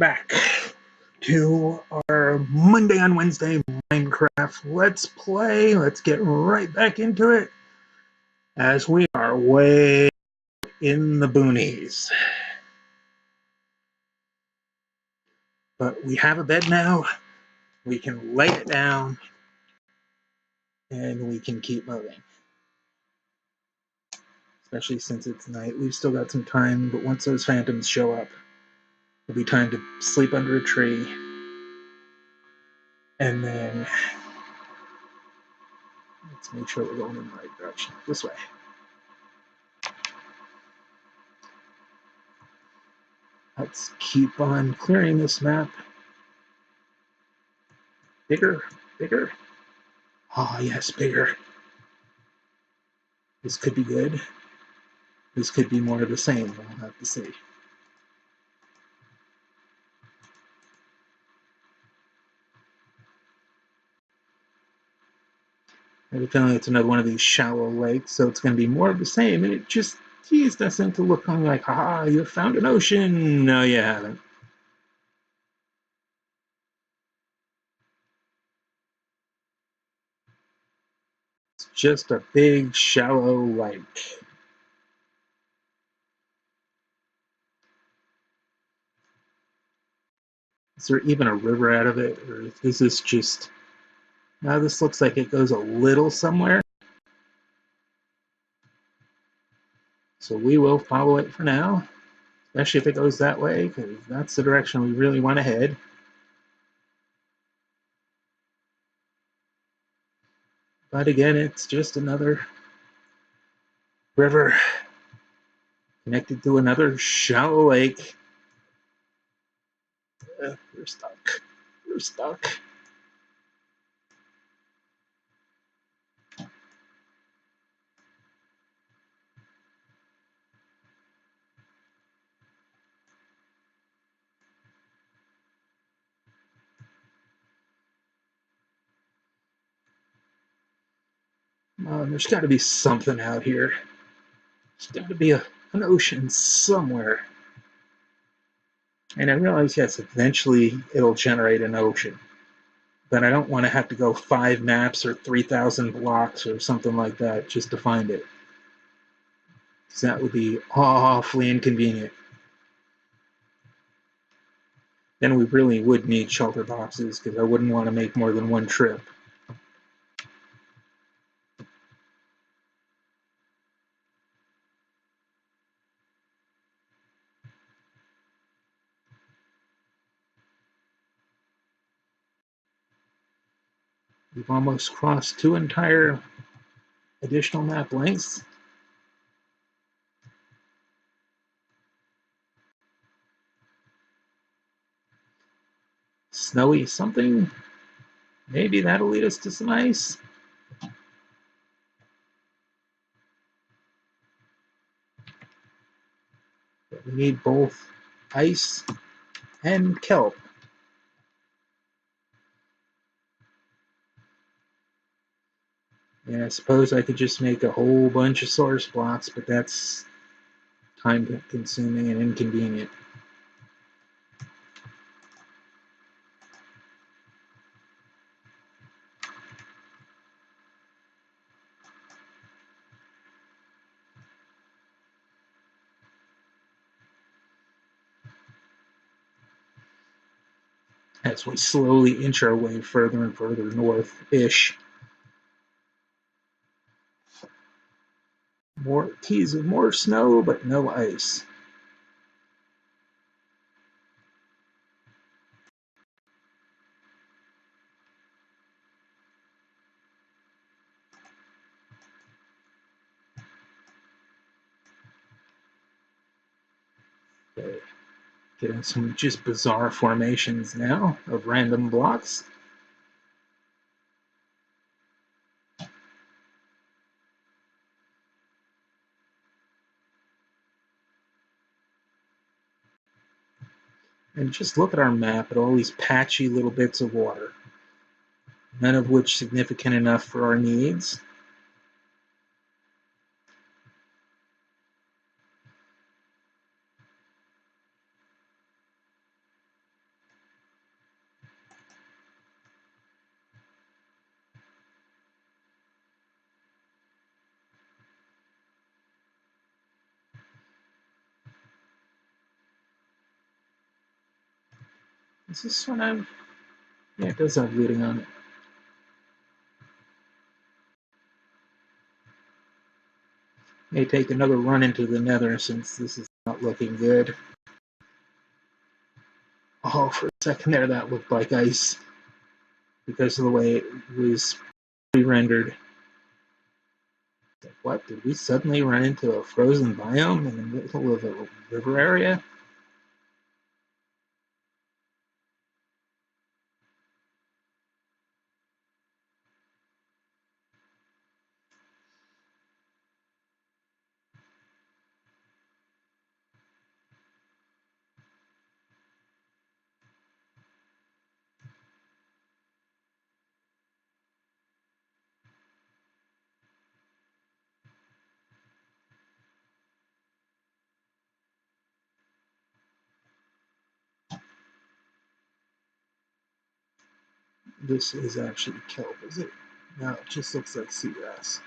back to our Monday on Wednesday Minecraft Let's Play. Let's get right back into it as we are way in the boonies. But we have a bed now. We can lay it down and we can keep moving. Especially since it's night. We've still got some time, but once those phantoms show up, it'll be time to sleep under a tree. And then let's make sure we're going in the right direction. This way. Let's keep on clearing this map. Bigger, bigger. Ah, yes, bigger. This could be good. This could be more of the same. We'll have to see. I have a feeling it's another one of these shallow lakes, so it's going to be more of the same, and it just teased us into looking like, ah, you found an ocean. No, you haven't. It's just a big, shallow lake. Is there even a river out of it, or is this just... Now this looks like it goes a little somewhere. So we will follow it for now, especially if it goes that way, because that's the direction we really want to head. But again, it's just another river connected to another shallow lake. We're stuck. We're stuck. There's got to be something out here. There's got to be an ocean somewhere. And I realize, yes, eventually it'll generate an ocean. But I don't want to have to go 5 maps or 3,000 blocks or something like that just to find it. Because that would be awfully inconvenient. Then we really would need shelter boxes, because I wouldn't want to make more than one trip. We've almost crossed 2 entire additional map lengths. Snowy something. Maybe that'll lead us to some ice. But we need both ice and kelp. Yeah, I suppose I could just make a whole bunch of source blocks, but that's time-consuming and inconvenient. As we slowly inch our way further and further north-ish. More keys of more snow, but no ice. Okay. Getting some just bizarre formations now of random blocks. And just look at our map at all these patchy little bits of water, none of which significant enough for our needs. Does this one have... Yeah, it does have looting on it. May take another run into the nether since this is not looking good. Oh, for a second there that looked like ice because of the way it was pre-rendered. What, did we suddenly run into a frozen biome in the middle of a river area? This is actually kelp, is it? No, it just looks like seagrass.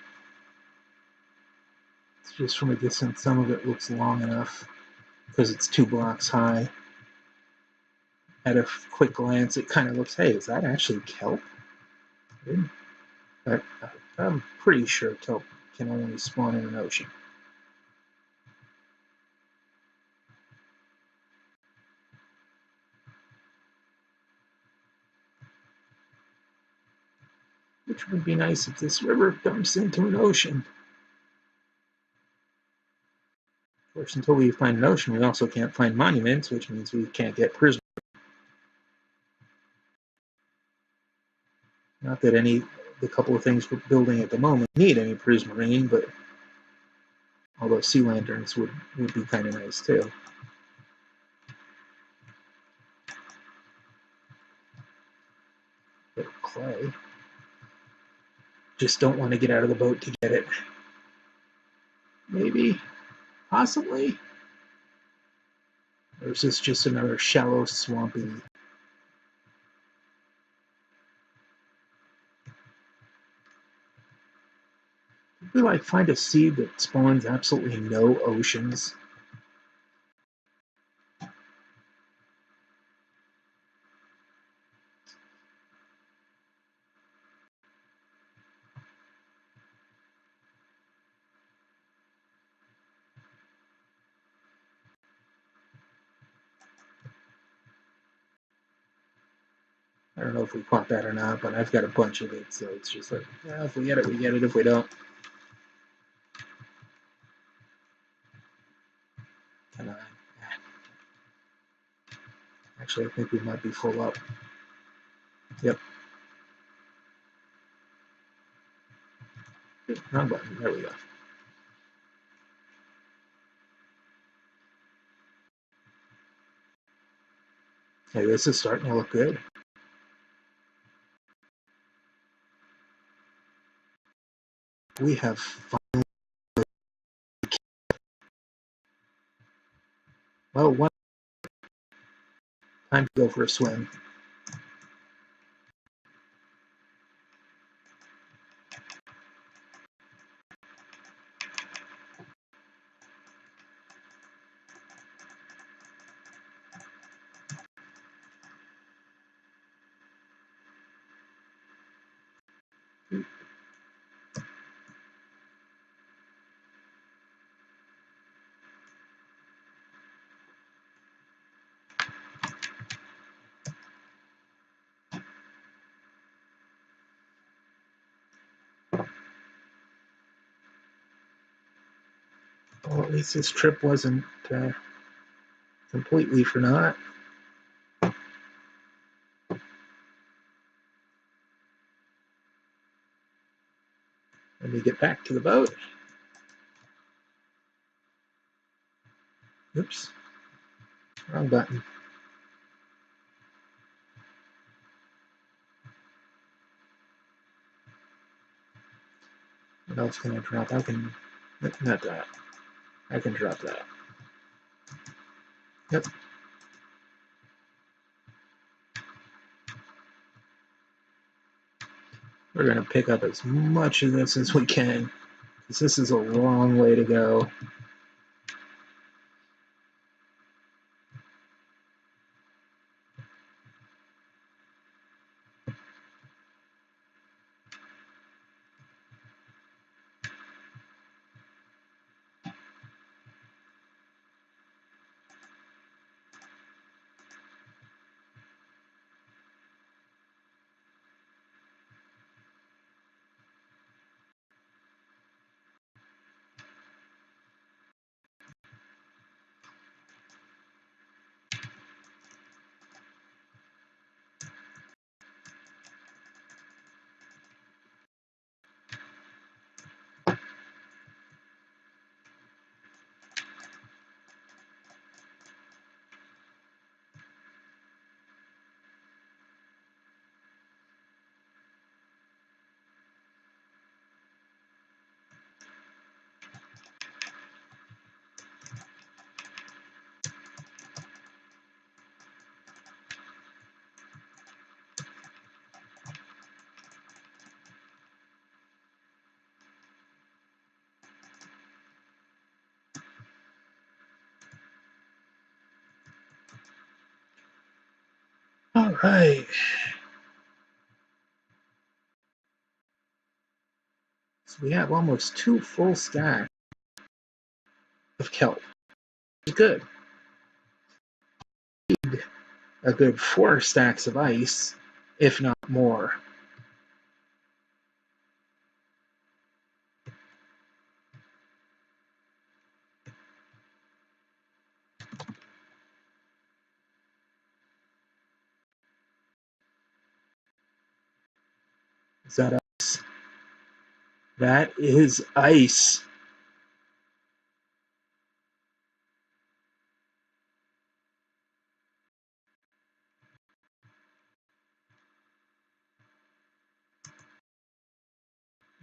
It's just from a distance, some of it looks long enough because it's 2 blocks high. At a quick glance, it kind of looks, hey, is that actually kelp? But I'm pretty sure kelp can only spawn in an ocean. Which would be nice if this river dumps into an ocean. Of course, until we find an ocean, we also can't find monuments, which means we can't get prism. Not that the couple of things we're building at the moment need any prismarine, but although sea lanterns would be kind of nice too. Bit of clay. Just don't want to get out of the boat to get it. Maybe, possibly. Or is this just another shallow, swampy? If we like find a seed that spawns absolutely no oceans. I don't know if we caught that or not, but I've got a bunch of it, so it's just like, yeah, if we get it, we get it. If we don't, kind of. Actually, I think we might be full up. Yep. Wrong button. There we go. Hey, this is starting to look good. We have finally. Well, one time to go for a swim. Well, at least this trip wasn't completely for naught. Let me get back to the boat. Oops. Wrong button. What else can I drop? I can... Not that. I can drop that. Yep. We're going to pick up as much of this as we can, because this is a long way to go. right. So we have almost 2 full stacks of kelp. Good. A good 4 stacks of ice, if not more. Is that ice? That is ice.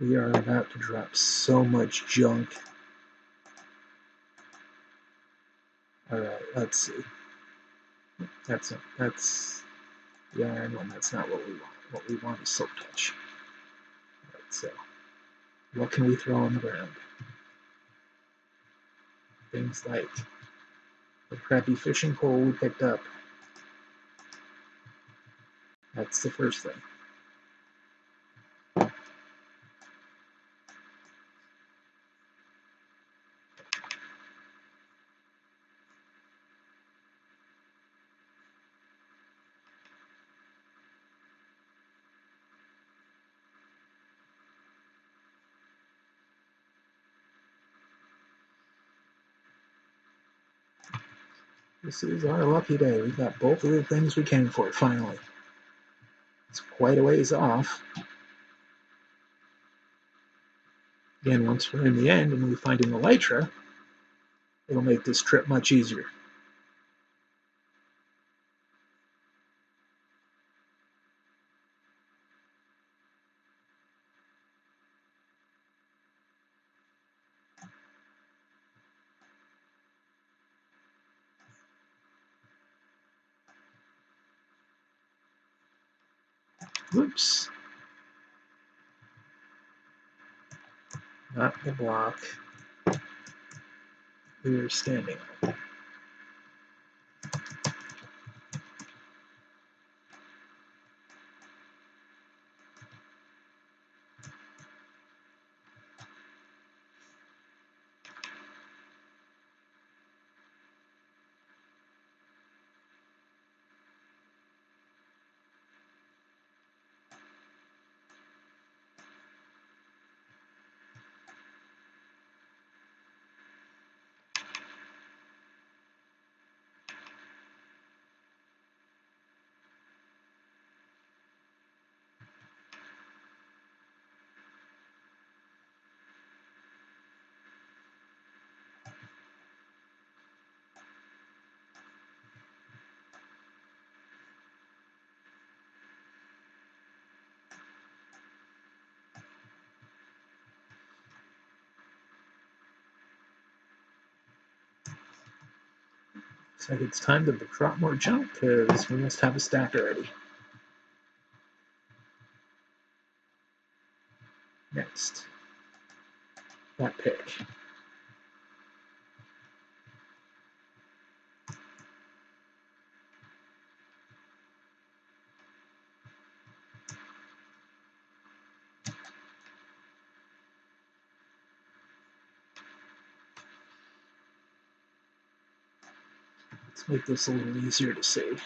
We are about to drop so much junk. Alright, let's see. That's the iron one. That's not what we want. What we want is soap touch. Alright, so what can we throw on the ground? Things like the crappy fishing pole we picked up. That's the first thing. This is our lucky day. We got both of the things we came for, finally. It's quite a ways off. Again, once we're in the end and we find an elytra, it'll make this trip much easier. Whoops. Not the block we were standing on. Looks like it's time to drop more junk because we must have a stack already. Next, that pick. Let's make this a little easier to see.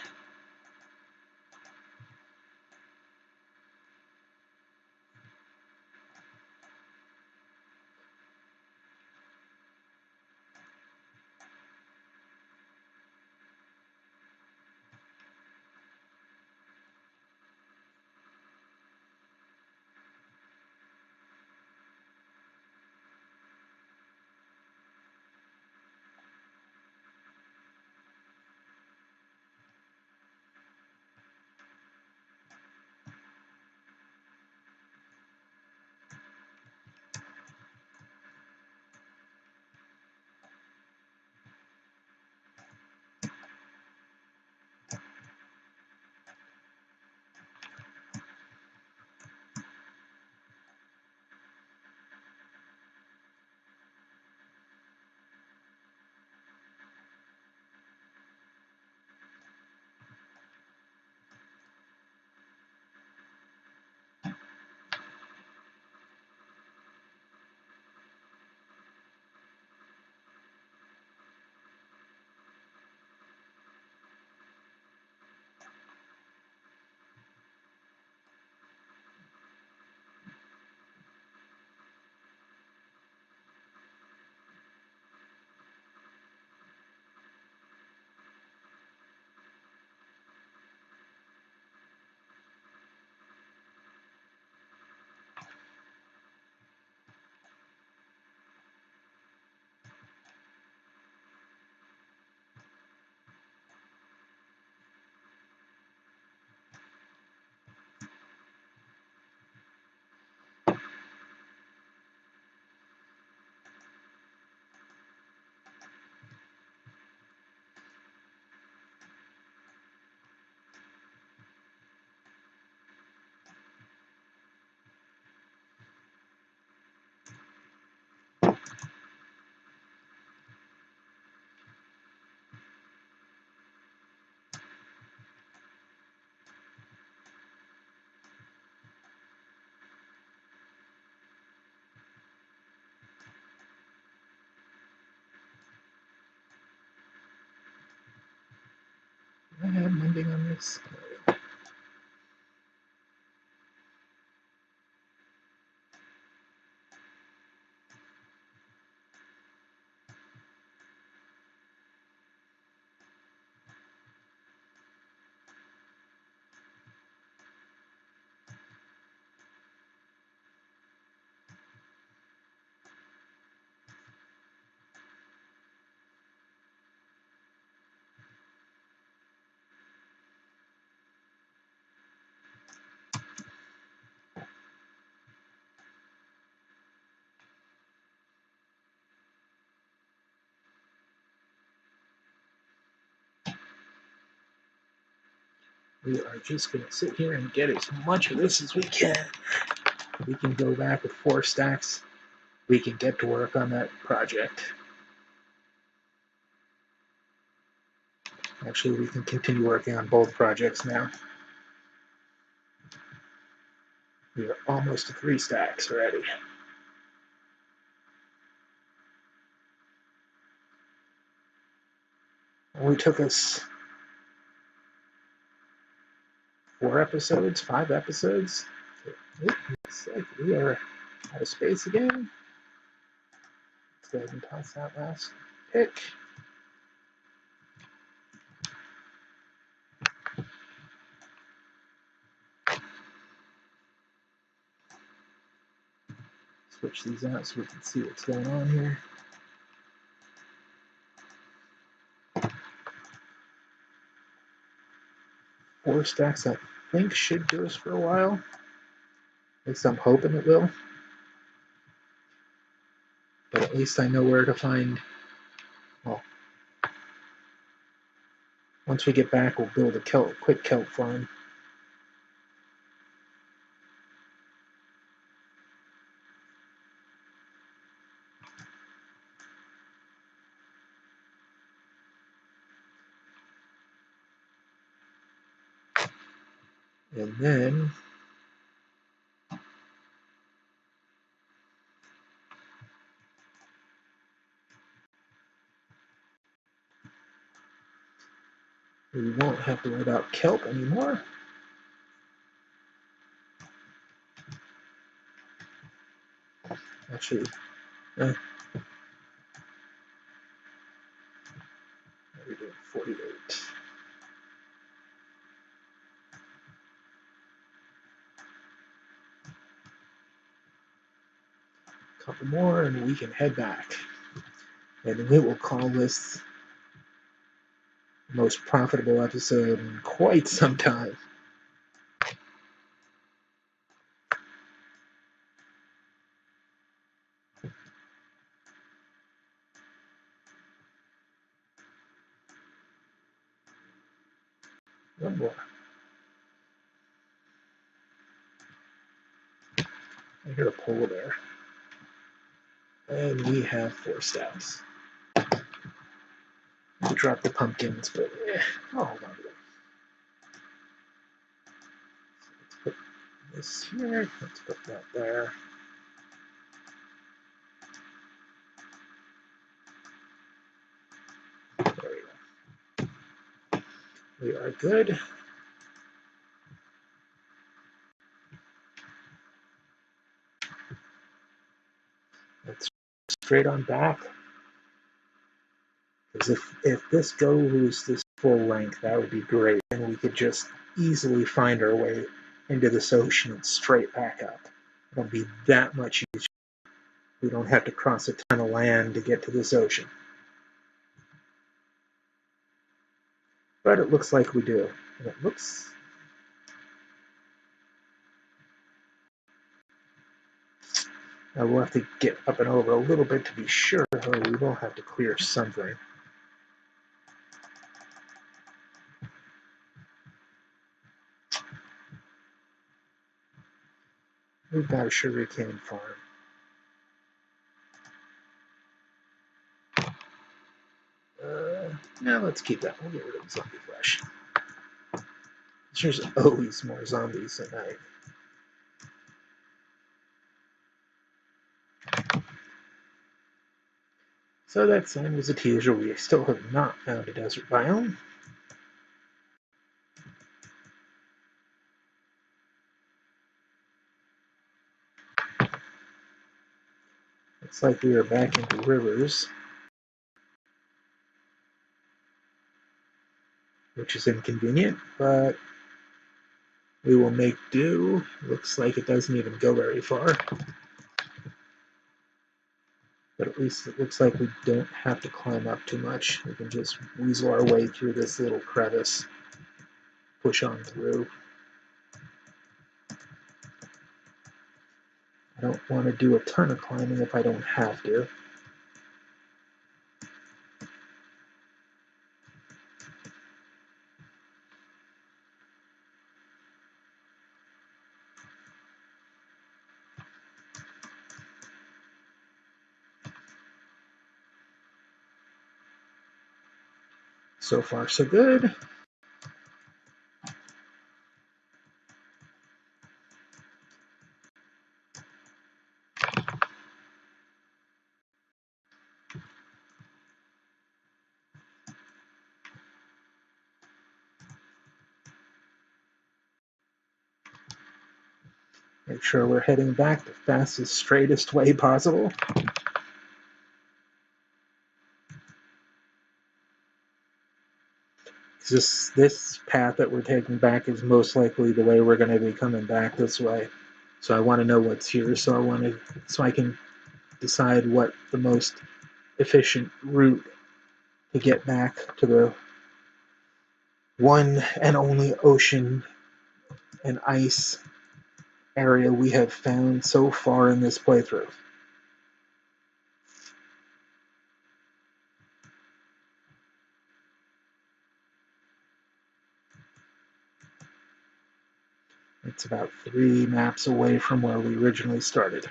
this. We are just going to sit here and get as much of this as we can. We can go back with 4 stacks. We can get to work on that project. Actually, we can continue working on both projects now. We are almost to 3 stacks already. Only took us 4 episodes, 5 episodes. It looks like we are out of space again. Let's go ahead and toss that last pick. Switch these out so we can see what's going on here. Four stacks, I think, should do us for a while. At least I'm hoping it will. But at least I know where to find. Well, once we get back, we'll build a quick kelp farm. And then we won't have to worry about kelp anymore. Actually, we're doing 48. A couple more and we can head back. And we will call this the most profitable episode in quite some time. One more. I hear a polar bear. And we have 4 stacks. We dropped the pumpkins, but I'll hold on to them. So let's put this here. Let's put that there. There we go. We are good. Let's straight on back. Because if this goes this full length, that would be great. And we could just easily find our way into this ocean and straight back up. It'll be that much easier. We don't have to cross a ton of land to get to this ocean. But it looks like we do. And it looks... we'll have to get up and over a little bit to be sure, or we will have to clear something. We've got a sugarcane farm. Now let's keep that. We'll get rid of the zombie flesh. There's always more zombies at night. So that sign was a teaser. We still have not found a desert biome. Looks like we are back into rivers, which is inconvenient, but we will make do. Looks like it doesn't even go very far. But at least it looks like we don't have to climb up too much. We can just weasel our way through this little crevice, push on through. I don't want to do a ton of climbing if I don't have to. So far, so good. Make sure we're heading back the fastest, straightest way possible. This path that we're taking back is most likely the way we're going to be coming back this way. So I want to know what's here, so I can decide what the most efficient route to get back to the one and only ocean and ice area we have found so far in this playthrough. It's about 3 maps away from where we originally started.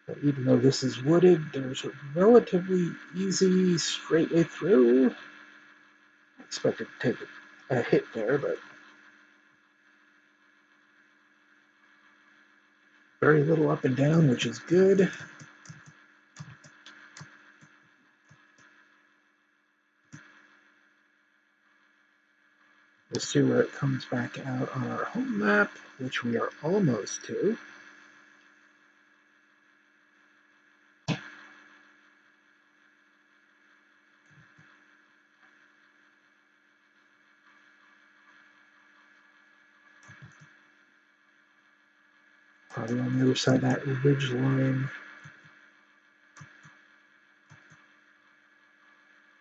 But even though this is wooded, there's a relatively easy straight way through. I expected to take a hit there, but very little up and down, which is good. We'll see where it comes back out on our home map, which we are almost to. Probably on the other side of that ridge line,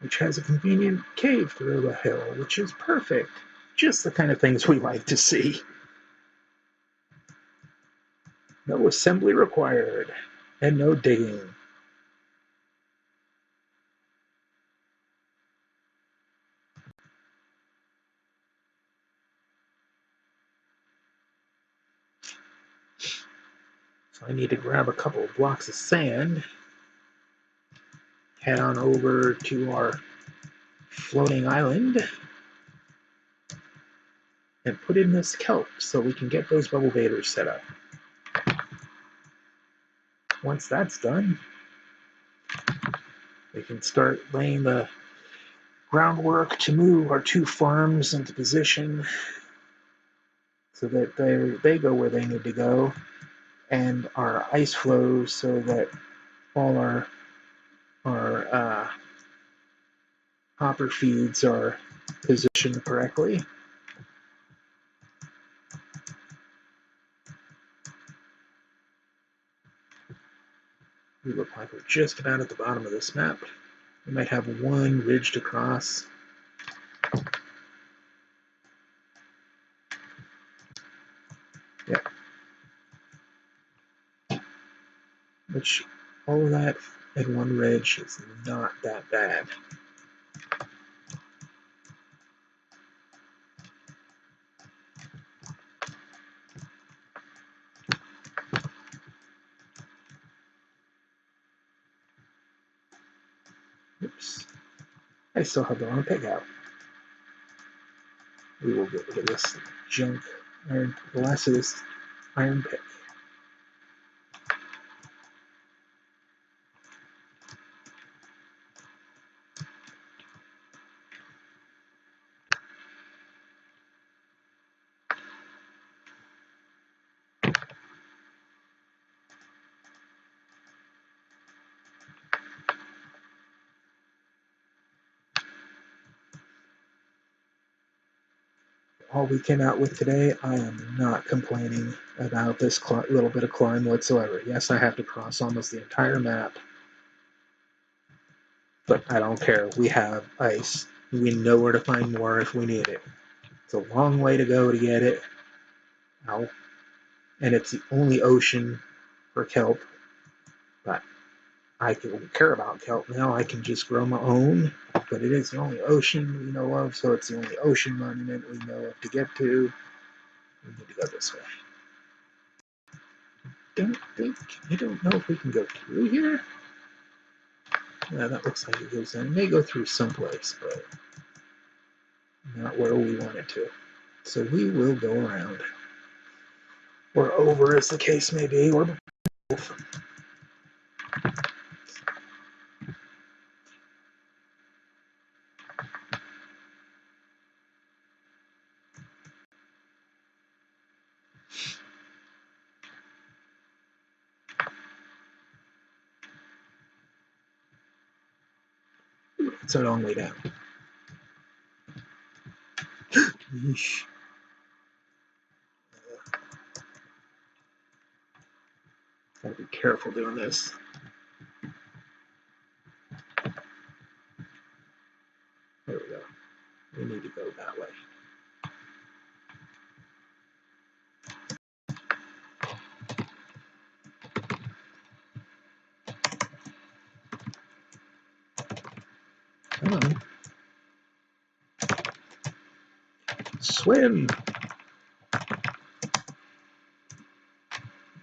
which has a convenient cave through the hill, which is perfect. Just the kind of things we like to see. No assembly required, and no digging. So I need to grab a couple of blocks of sand, head on over to our floating island, and put in this kelp so we can get those bubble baiters set up. Once that's done, we can start laying the groundwork to move our 2 farms into position so that they go where they need to go, and our ice flows so that all our hopper feeds are positioned correctly. We look like we're just about at the bottom of this map. We might have one ridge to cross. Yep. Which, all of that in one ridge is not that bad. Oops. I still have the wrong pick out. We will get rid of this junk iron, the last of this iron pick. all we came out with today, I am not complaining about this little bit of climb whatsoever. Yes, I have to cross almost the entire map, but I don't care. We have ice. We know where to find more if we need it. It's a long way to go to get it. Ow. And it's the only ocean for kelp, but I don't care about kelp now. I can just grow my own, but it is the only ocean we know of, so it's the only ocean monument we know of to get to. We need to go this way. I don't know if we can go through here. Yeah, that looks like it goes in. It may go through someplace, but not where we want it to. So we will go around. Or over, as the case may be, or both. It's a long way down. Yeesh. Gotta be careful doing this. There we go. We need to go that way. Come on. Swim! No,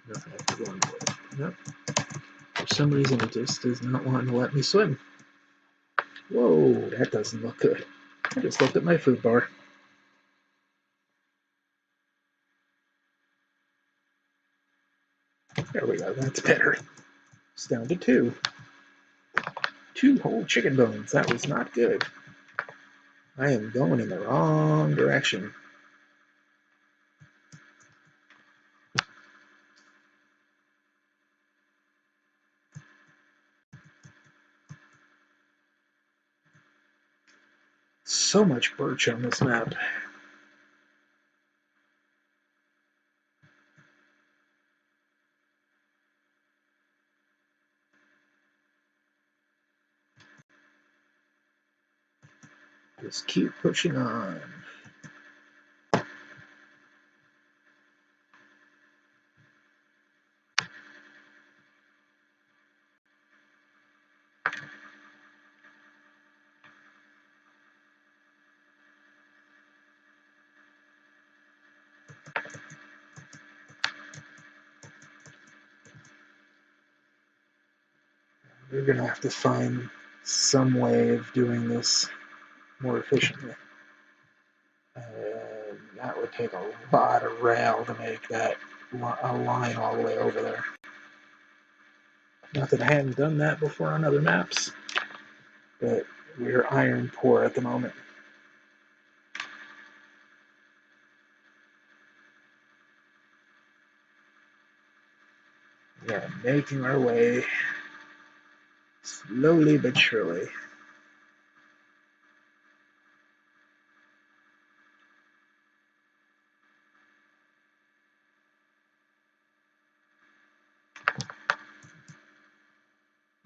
I have to go on board. Nope. For some reason, it just does not want to let me swim. Whoa, that doesn't look good. I just looked at my food bar. There we go, that's better. It's down to 2. 2 whole chicken bones. That was not good. I am going in the wrong direction. So much birch on this map. Just keep pushing on. We're going to have to find some way of doing this more efficiently. That would take a lot of rail to make that a line all the way over there. Not that I hadn't done that before on other maps, but we're iron poor at the moment. We are making our way slowly but surely.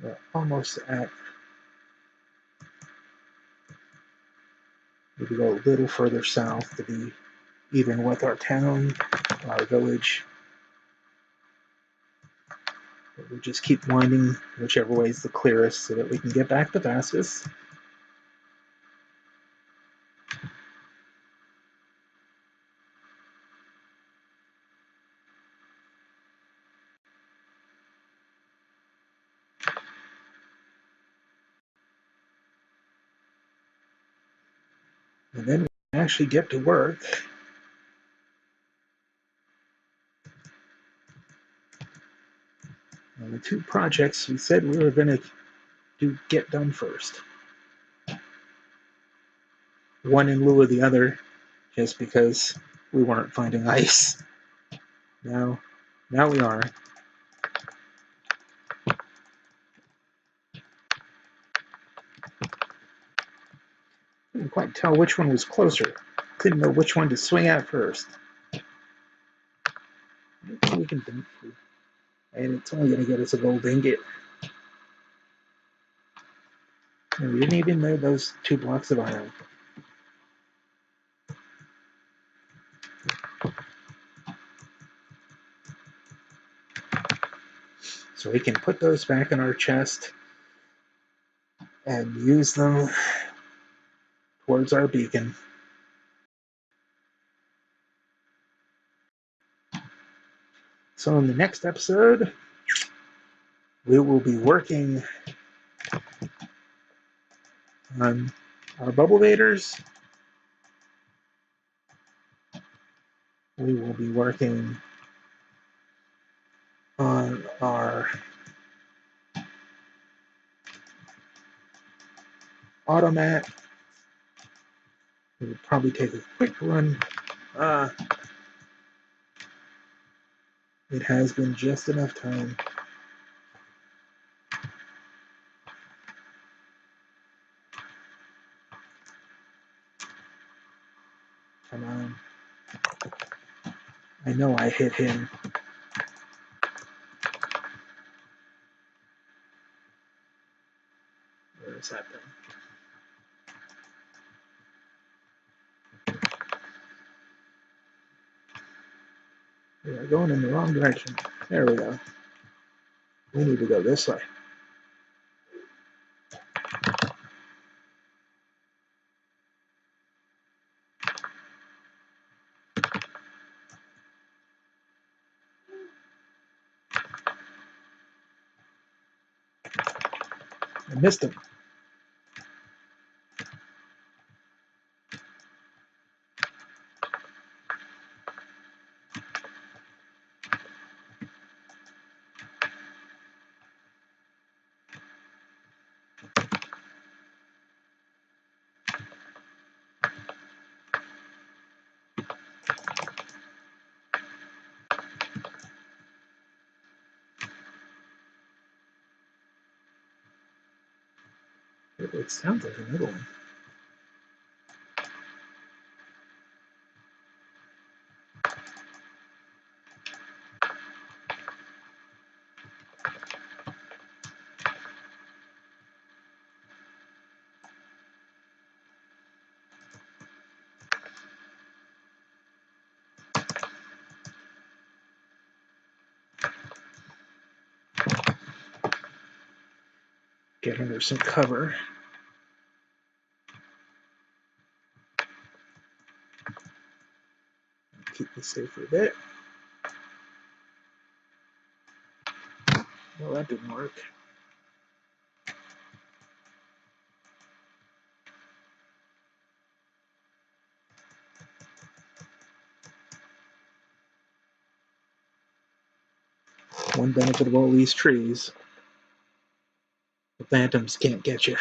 We're almost at. We could go a little further south to be even with our town, our village. But we'll just keep winding whichever way is the clearest so that we can get back the fastest. And then we actually get to work. And the 2 projects we said we were going to get done first. One in lieu of the other, just because we weren't finding ice. Now we are. Couldn't quite tell which one was closer. Didn't know which one to swing at first. We can dump food. And it's only going to get us a gold ingot. And we didn't even know those 2 blocks of iron. So we can put those back in our chest and use them towards our beacon. So in the next episode, we will be working on our bubble vators. We will be working on our automat. We'll probably take a quick run. It has been just enough time. Come on. I know I hit him. Where is that thing? We are going in the wrong direction. There we go. We need to go this way. I missed him. It sounds like another one. Get under some cover. Keep me safe for a bit. Well, that didn't work. One benefit of all these trees, the phantoms can't get you.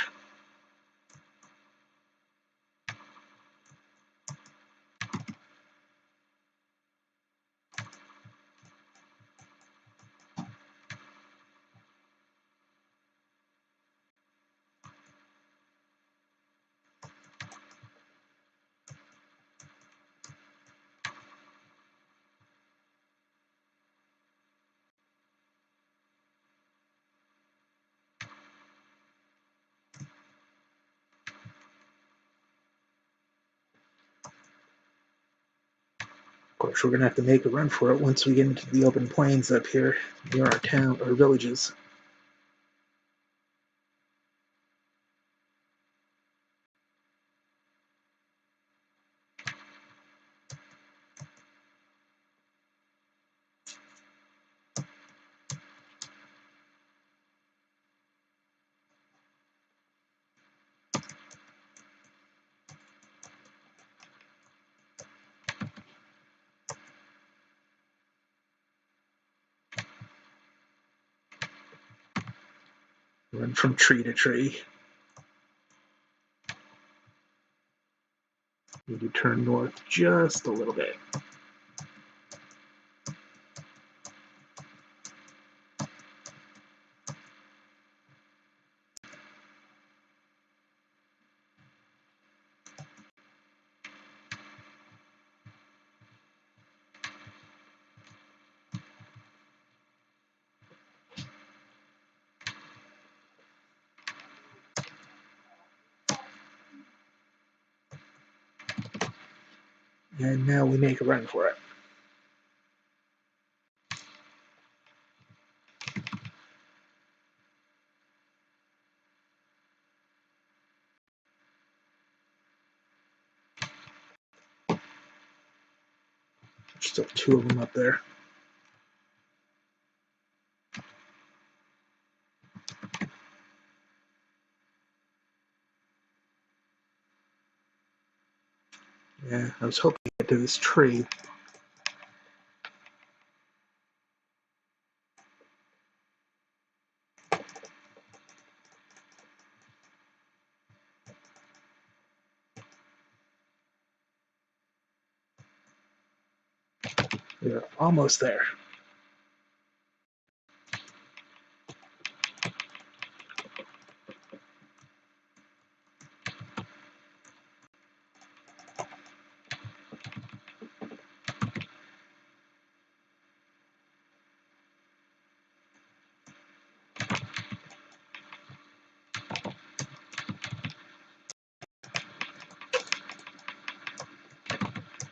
Of course, we're going to have to make a run for it once we get into the open plains up here near our town or villages. Run from tree to tree. Need to turn north just a little bit. And now we make a run for it. There's still 2 of them up there. Yeah, I was hoping to get to this tree. We're almost there.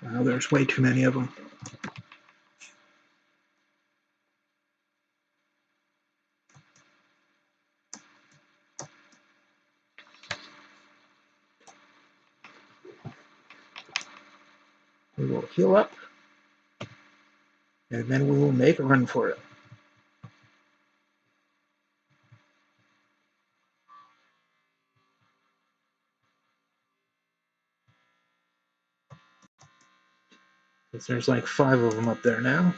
Wow, there's way too many of them. We will heal up, and then we will make a run for it. Because there's like 5 of them up there now.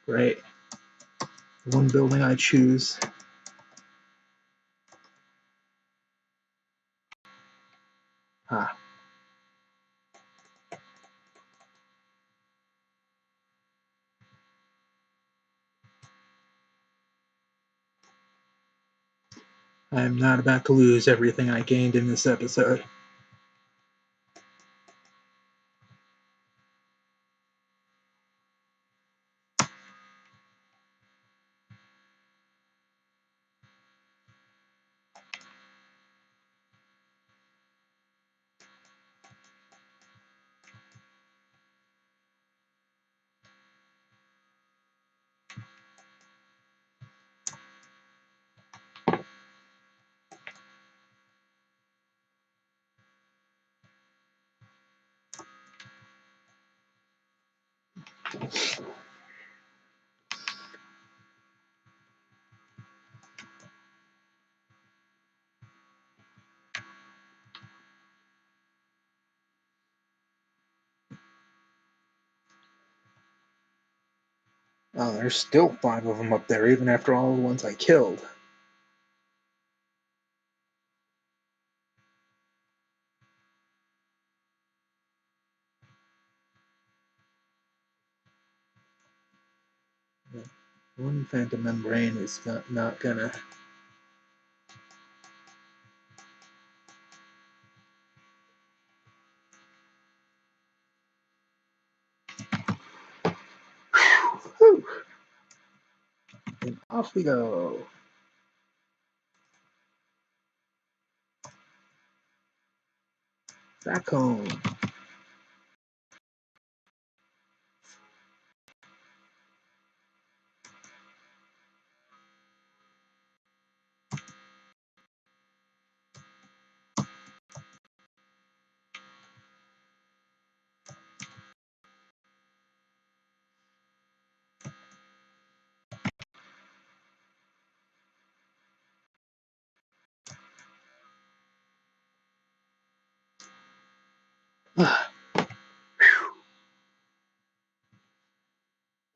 Great. One building I choose. Ah. I am not about to lose everything I gained in this episode. Oh, there's still 5 of them up there, even after all the ones I killed. One phantom membrane is not gonna... Whew. And off we go. Back home.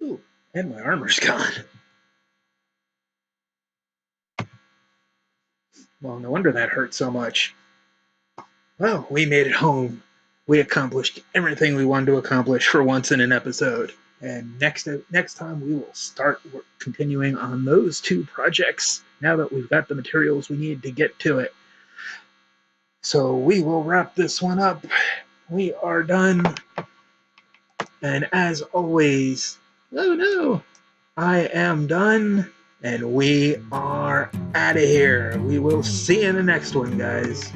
Ooh, and my armor's gone. Well, no wonder that hurt so much. Well, we made it home. We accomplished everything we wanted to accomplish for once in an episode. And next time we will start continuing on those two projects now that we've got the materials we need to get to it. So we will wrap this one up. We are done. And as always, oh no, I am done. And we are out of here. We will see you in the next one, guys.